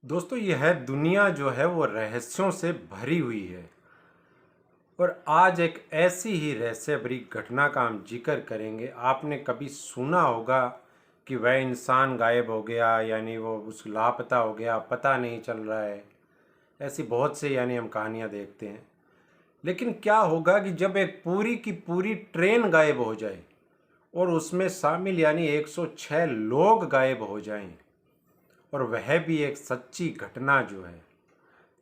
दोस्तों यह दुनिया जो है वो रहस्यों से भरी हुई है। और आज एक ऐसी ही रहस्य भरी घटना का हम जिक्र करेंगे। आपने कभी सुना होगा कि वह इंसान गायब हो गया, यानी वो उस लापता हो गया, पता नहीं चल रहा है। ऐसी बहुत से यानी हम कहानियाँ देखते हैं। लेकिन क्या होगा कि जब एक पूरी की पूरी ट्रेन गायब हो जाए और उसमें शामिल यानी 106 लोग गायब हो जाएं, और वह भी एक सच्ची घटना जो है।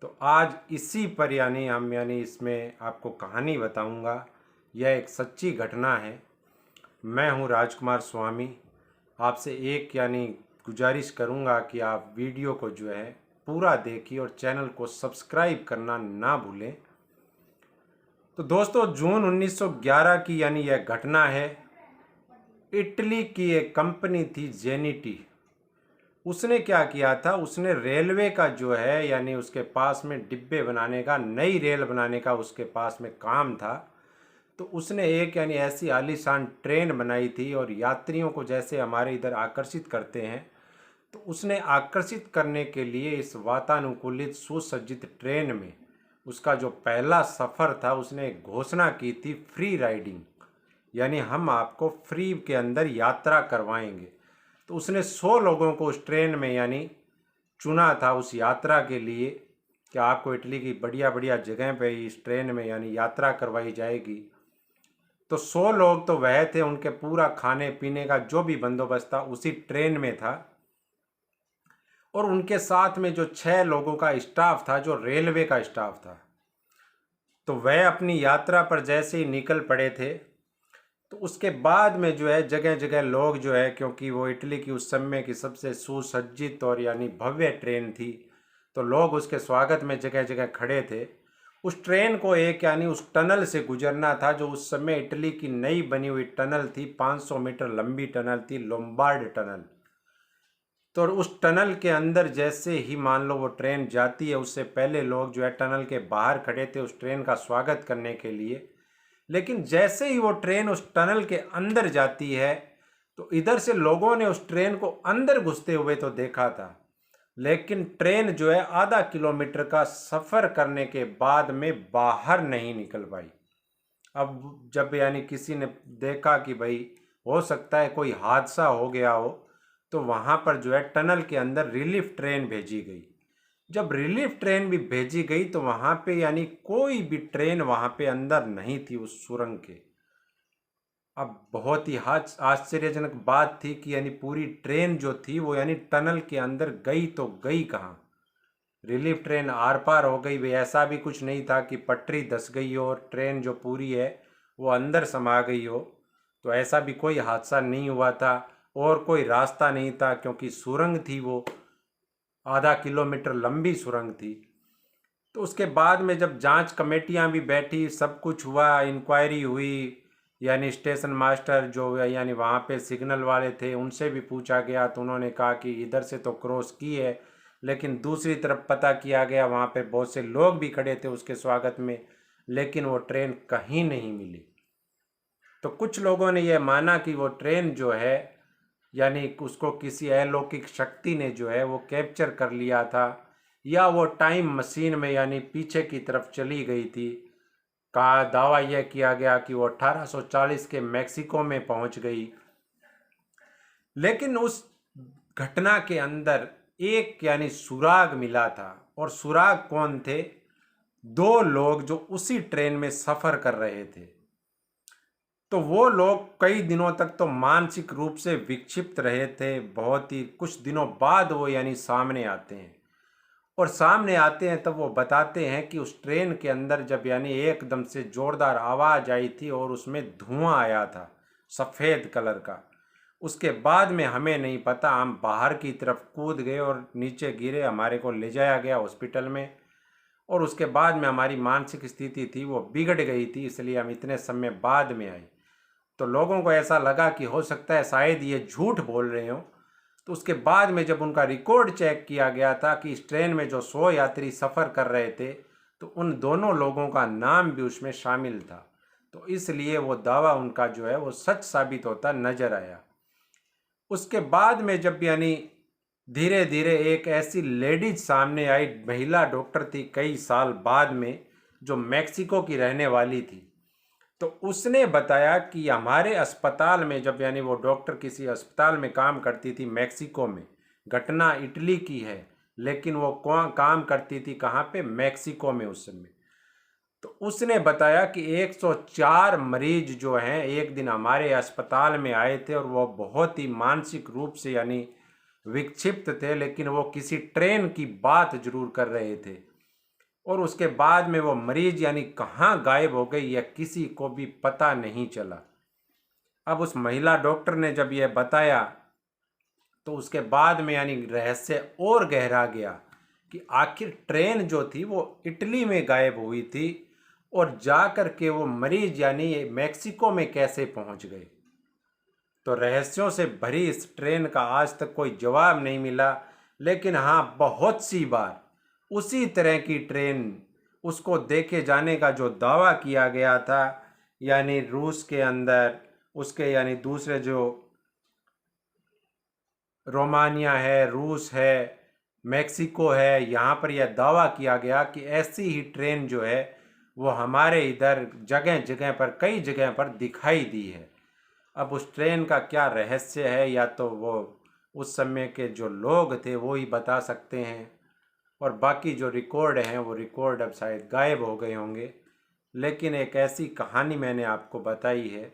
तो आज इसी पर यानी इसमें आपको कहानी बताऊंगा। यह एक सच्ची घटना है। मैं हूं राजकुमार स्वामी। आपसे एक गुजारिश करूंगा कि आप वीडियो को जो है पूरा देखिए और चैनल को सब्सक्राइब करना ना भूलें। तो दोस्तों जून 1911 की यह घटना है। इटली की एक कंपनी थी जेनिटी। उसने क्या किया था, उसने रेलवे का जो है उसके पास में डिब्बे बनाने का, नई रेल बनाने का उसके पास में काम था। तो उसने एक ऐसी आलीशान ट्रेन बनाई थी, और यात्रियों को जैसे हमारे इधर आकर्षित करते हैं, तो उसने आकर्षित करने के लिए इस वातानुकूलित सुसज्जित ट्रेन में उसका जो पहला सफ़र था, उसने एक घोषणा की थी, फ्री राइडिंग, यानी हम आपको फ्री के अंदर यात्रा करवाएंगे। तो उसने 100 लोगों को उस ट्रेन में चुना था उस यात्रा के लिए कि आपको इटली की बढ़िया बढ़िया जगह पे इस ट्रेन में यात्रा करवाई जाएगी। तो 100 लोग तो वह थे, उनके पूरा खाने पीने का जो भी बंदोबस्त था उसी ट्रेन में था। और उनके साथ में जो 6 लोगों का स्टाफ था, जो रेलवे का स्टाफ था। तो वह अपनी यात्रा पर जैसे ही निकल पड़े थे, तो उसके बाद में जो है जगह जगह लोग जो है, क्योंकि वो इटली की उस समय की सबसे सुसज्जित और भव्य ट्रेन थी, तो लोग उसके स्वागत में जगह जगह खड़े थे। उस ट्रेन को एक उस टनल से गुजरना था, जो उस समय इटली की नई बनी हुई टनल थी। 500 मीटर लंबी टनल थी, लोम्बार्ड टनल। तो उस टनल के अंदर जैसे ही मान लो वो ट्रेन जाती है, उससे पहले लोग जो है टनल के बाहर खड़े थे उस ट्रेन का स्वागत करने के लिए। लेकिन जैसे ही वो ट्रेन उस टनल के अंदर जाती है, तो इधर से लोगों ने उस ट्रेन को अंदर घुसते हुए तो देखा था, लेकिन ट्रेन जो है आधा किलोमीटर का सफ़र करने के बाद में बाहर नहीं निकल पाई। अब जब किसी ने देखा कि भाई हो सकता है कोई हादसा हो गया हो, तो वहाँ पर जो है टनल के अंदर रिलीफ ट्रेन भेजी गई। जब रिलीफ ट्रेन भी भेजी गई, तो वहाँ पे कोई भी ट्रेन वहाँ पे अंदर नहीं थी उस सुरंग के। अब बहुत ही आश्चर्यजनक बात थी कि पूरी ट्रेन जो थी वो टनल के अंदर गई तो गई कहाँ। रिलीफ ट्रेन आर पार हो गई भी, ऐसा भी कुछ नहीं था कि पटरी धंस गई हो और ट्रेन जो पूरी है वो अंदर समा गई हो। तो ऐसा भी कोई हादसा नहीं हुआ था, और कोई रास्ता नहीं था, क्योंकि सुरंग थी वो आधा किलोमीटर लंबी सुरंग थी। तो उसके बाद में जब जांच कमेटियां भी बैठी, सब कुछ हुआ, इंक्वायरी हुई, स्टेशन मास्टर जो वहाँ पे सिग्नल वाले थे उनसे भी पूछा गया, तो उन्होंने कहा कि इधर से तो क्रॉस की है, लेकिन दूसरी तरफ पता किया गया, वहाँ पे बहुत से लोग भी खड़े थे उसके स्वागत में, लेकिन वो ट्रेन कहीं नहीं मिली। तो कुछ लोगों ने यह माना कि वो ट्रेन जो है उसको किसी अलौकिक शक्ति ने जो है वो कैप्चर कर लिया था, या वो टाइम मशीन में पीछे की तरफ चली गई थी। का दावा यह किया गया कि वो 1840 के मैक्सिको में पहुंच गई। लेकिन उस घटना के अंदर एक सुराग मिला था। और सुराग कौन थे? दो लोग जो उसी ट्रेन में सफर कर रहे थे। तो वो लोग कई दिनों तक तो मानसिक रूप से विक्षिप्त रहे थे। बहुत ही कुछ दिनों बाद वो सामने आते हैं, और सामने आते हैं तब वो बताते हैं कि उस ट्रेन के अंदर जब एकदम से जोरदार आवाज़ आई थी और उसमें धुआं आया था सफ़ेद कलर का। उसके बाद में हमें नहीं पता, हम बाहर की तरफ कूद गए और नीचे गिरे, हमारे को ले जाया गया हॉस्पिटल में। और उसके बाद में हमारी मानसिक स्थिति थी वो बिगड़ गई थी, इसलिए हम इतने समय बाद में आए। तो लोगों को ऐसा लगा कि हो सकता है शायद ये झूठ बोल रहे हो। तो उसके बाद में जब उनका रिकॉर्ड चेक किया गया था कि इस ट्रेन में जो 100 यात्री सफ़र कर रहे थे, तो उन दोनों लोगों का नाम भी उसमें शामिल था। तो इसलिए वो दावा उनका जो है वो सच साबित होता नजर आया। उसके बाद में जब धीरे धीरे एक ऐसी लेडीज सामने आई, महिला डॉक्टर थी कई साल बाद में, जो मैक्सिको की रहने वाली थी। तो उसने बताया कि हमारे अस्पताल में, जब यानी वो डॉक्टर किसी अस्पताल में काम करती थी मैक्सिको में, घटना इटली की है लेकिन वो काम करती थी कहाँ पे, मैक्सिको में उस समय। तो उसने बताया कि 104 मरीज जो हैं एक दिन हमारे अस्पताल में आए थे, और वो बहुत ही मानसिक रूप से यानी विक्षिप्त थे, लेकिन वो किसी ट्रेन की बात जरूर कर रहे थे। और उसके बाद में वो मरीज यानी कहाँ गायब हो गई या किसी को भी पता नहीं चला। अब उस महिला डॉक्टर ने जब यह बताया तो उसके बाद में यानी रहस्य और गहरा गया कि आखिर ट्रेन जो थी वो इटली में गायब हुई थी, और जा कर के वो मरीज यानी मैक्सिको में कैसे पहुंच गए। तो रहस्यों से भरी इस ट्रेन का आज तक कोई जवाब नहीं मिला, लेकिन हाँ, बहुत सी बार उसी तरह की ट्रेन, उसको देखे जाने का जो दावा किया गया था, यानी रूस के अंदर, उसके यानी दूसरे जो रोमानिया है, रूस है, मेक्सिको है, यहाँ पर यह दावा किया गया कि ऐसी ही ट्रेन जो है वो हमारे इधर जगह जगह पर, कई जगह पर दिखाई दी है। अब उस ट्रेन का क्या रहस्य है, या तो वो उस समय के जो लोग थे वो ही बता सकते हैं, और बाकी जो रिकॉर्ड हैं वो रिकॉर्ड अब शायद गायब हो गए होंगे। लेकिन एक ऐसी कहानी मैंने आपको बताई है,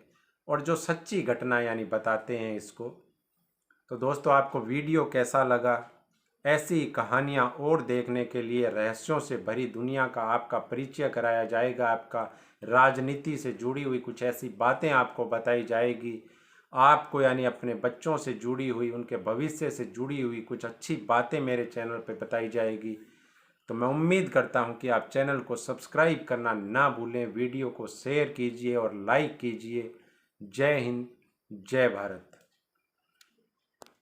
और जो सच्ची घटना यानी बताते हैं इसको। तो दोस्तों, आपको वीडियो कैसा लगा? ऐसी कहानियाँ और देखने के लिए रहस्यों से भरी दुनिया का आपका परिचय कराया जाएगा, आपका राजनीति से जुड़ी हुई कुछ ऐसी बातें आपको बताई जाएगी, आपको यानी अपने बच्चों से जुड़ी हुई, उनके भविष्य से जुड़ी हुई कुछ अच्छी बातें मेरे चैनल पर बताई जाएगी। तो मैं उम्मीद करता हूं कि आप चैनल को सब्सक्राइब करना ना भूलें, वीडियो को शेयर कीजिए और लाइक कीजिए। जय हिंद, जय भारत।